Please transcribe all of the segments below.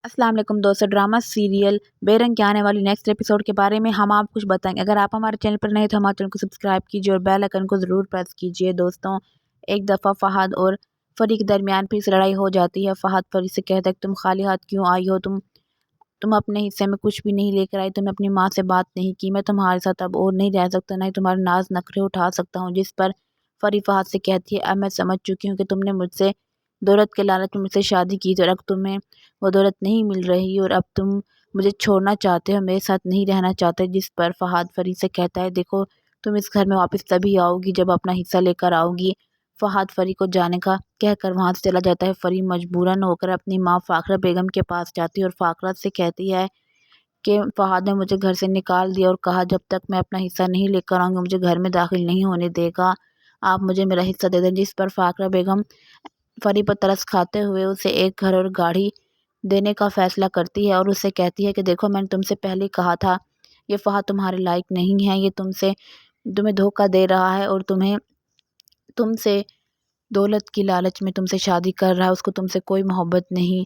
अस्सलाम वालेकुम दोस्तों, ड्रामा सीरियल बेरंग के आने वाली नेक्स्ट एपिसोड के बारे में हम आपको कुछ बताएंगे। अगर आप हमारे चैनल पर नए तो हमारे चैनल को सब्सक्राइब कीजिए और बेल आइकन को ज़रूर प्रेस कीजिए। दोस्तों, एक दफ़ा फ़हद और फरी के दरमियान फिर से लड़ाई हो जाती है। फ़हद फरी से कहता है कि तुम खाली हाथ क्यों आई हो, तुम अपने हिस्से में कुछ भी नहीं लेकर आई, तुमने अपनी माँ से बात नहीं की, मैं तुम्हारे साथ अब और नहीं रह सकता, नहीं तुम्हारे नाज नखरे उठा सकता हूँ। जिस पर फरी फ़हद से कहती है, अब मैं समझ चुकी हूँ कि तुमने मुझसे दौलत के लालच में मुझसे शादी की थी और अब तुम्हें वो दौलत नहीं मिल रही और अब तुम मुझे छोड़ना चाहते हो, मेरे साथ नहीं रहना चाहते। जिस पर फ़हद फरी से कहता है, देखो तुम इस घर में वापस तभी आओगी जब अपना हिस्सा लेकर आओगी। फ़हद फरी को जाने का कहकर वहाँ से चला जाता है। फरी मजबूरन होकर अपनी माँ फ़ाखरा बेगम के पास जाती है और फ़ाखरा से कहती है कि फ़हद ने मुझे घर से निकाल दिया और कहा जब तक मैं अपना हिस्सा नहीं लेकर आऊँगी मुझे घर में दाखिल नहीं होने देगा, आप मुझे मेरा हिस्सा दे दें। जिस पर फ़ाखरा बेगम फरी पर तरस खाते हुए उसे एक घर और गाड़ी देने का फ़ैसला करती है और उससे कहती है कि देखो मैंने तुमसे पहले ही कहा था ये फ़हद तुम्हारे लायक नहीं है, ये तुम्हें धोखा दे रहा है और तुमसे दौलत की लालच में तुमसे शादी कर रहा है, उसको तुमसे कोई मोहब्बत नहीं।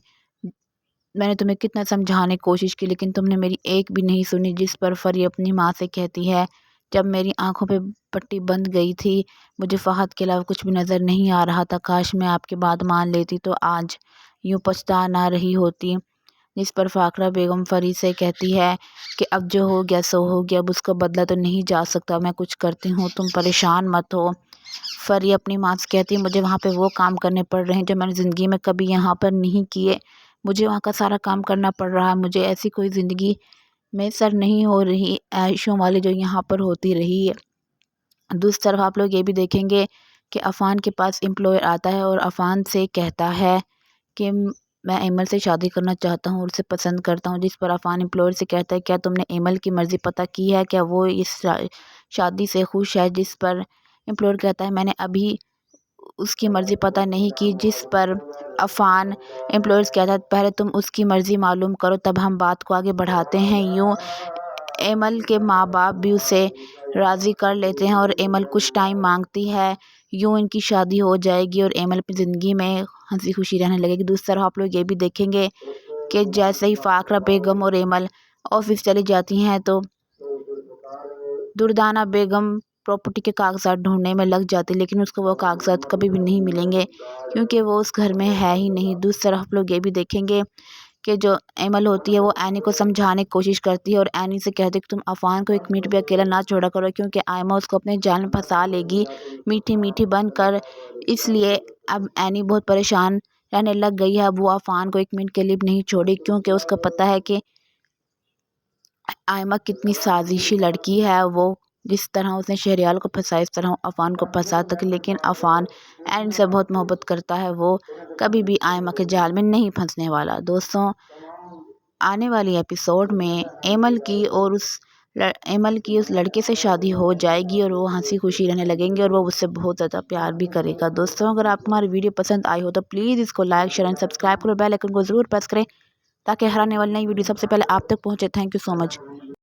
मैंने तुम्हें कितना समझाने की कोशिश की लेकिन तुमने मेरी एक भी नहीं सुनी। जिस पर फरी अपनी माँ से कहती है, जब मेरी आंखों पे पट्टी बंध गई थी मुझे फ़हद के अलावा कुछ भी नज़र नहीं आ रहा था, काश मैं आपकी बात मान लेती तो आज यूँ पछता ना रही होती। जिस पर फ़ाखरा बेगम फरी से कहती है कि अब जो हो गया सो हो गया, अब उसका बदला तो नहीं जा सकता, मैं कुछ करती हूँ, तुम परेशान मत हो। फरी अपनी माँ से कहती है, मुझे वहाँ पे वो काम करने पड़ रहे हैं जो मैंने ज़िंदगी में कभी यहाँ पर नहीं किए, मुझे वहाँ का सारा काम करना पड़ रहा है, मुझे ऐसी कोई ज़िंदगी में सर नहीं हो रही ऐशों वाली जो यहाँ पर होती रही है। दूसरी तरफ आप लोग ये भी देखेंगे कि अफ़ान के पास एम्प्लॉयर आता है और अफ़ान से कहता है कि मैं एमल से शादी करना चाहता हूँ और उसे पसंद करता हूँ। जिस पर अफ़ान एम्प्लॉयर से कहता है, क्या तुमने एमल की मर्ज़ी पता की है, क्या वो इस शादी से खुश है। जिस पर एम्प्लॉयर कहता है, मैंने अभी उसकी मर्ज़ी पता नहीं की। जिस पर अफ़ान एम्प्लॉयर्स कहता है, पहले तुम उसकी मर्ज़ी मालूम करो तब हम बात को आगे बढ़ाते हैं। यूँ एमल के माँ बाप भी उसे राज़ी कर लेते हैं और एमल कुछ टाइम मांगती है, यूँ इनकी शादी हो जाएगी और एमल अपनी ज़िंदगी में हंसी खुशी रहने लगेगी। दूसरी तरफ आप लोग ये भी देखेंगे कि जैसे ही फ़ाखरा बेगम और एमल ऑफिस चली जाती हैं तो दुर्दाना बेगम प्रॉपर्टी के कागजात ढूंढने में लग जाती, लेकिन उसको वो कागजात कभी भी नहीं मिलेंगे क्योंकि वो उस घर में है ही नहीं। दूसरी तरफ आप लोग ये भी देखेंगे कि जो एमल होती है वो एनी को समझाने की कोशिश करती है और एनी से कहती है कि तुम अफ़ान को एक मिनट भी अकेला ना छोड़ा करो क्योंकि आयमा उसको अपने जाल में फंसा लेगी मीठी मीठी बनकर। इसलिए अब एनी बहुत परेशान रहने लग गई है। अब वो अफ़ान को एक मिनट के लिए भी नहीं छोड़ी क्योंकि उसको पता है कि आयमा कितनी साजिशी लड़की है। वो जिस तरह उसने शहरयार को फंसाया इस तरह अफ़ान को फंसा तक, लेकिन अफ़ान एनी से बहुत मोहब्बत करता है, वो कभी भी आयमा के जाल में नहीं फंसने वाला। दोस्तों, आने वाली एपिसोड में एमल की उस लड़के से शादी हो जाएगी और वो हंसी खुशी रहने लगेंगे और वो उससे बहुत ज़्यादा प्यार भी करेगा। दोस्तों, अगर आपको हमारी वीडियो पसंद आई हो तो प्लीज़ इसको लाइक शेयर एंड सब्सक्राइब करो, बेल आइकन को ज़रूर प्रेस करें ताकि हर आने वाली नई वीडियो सबसे पहले आप तक पहुँचे। Thank you so much.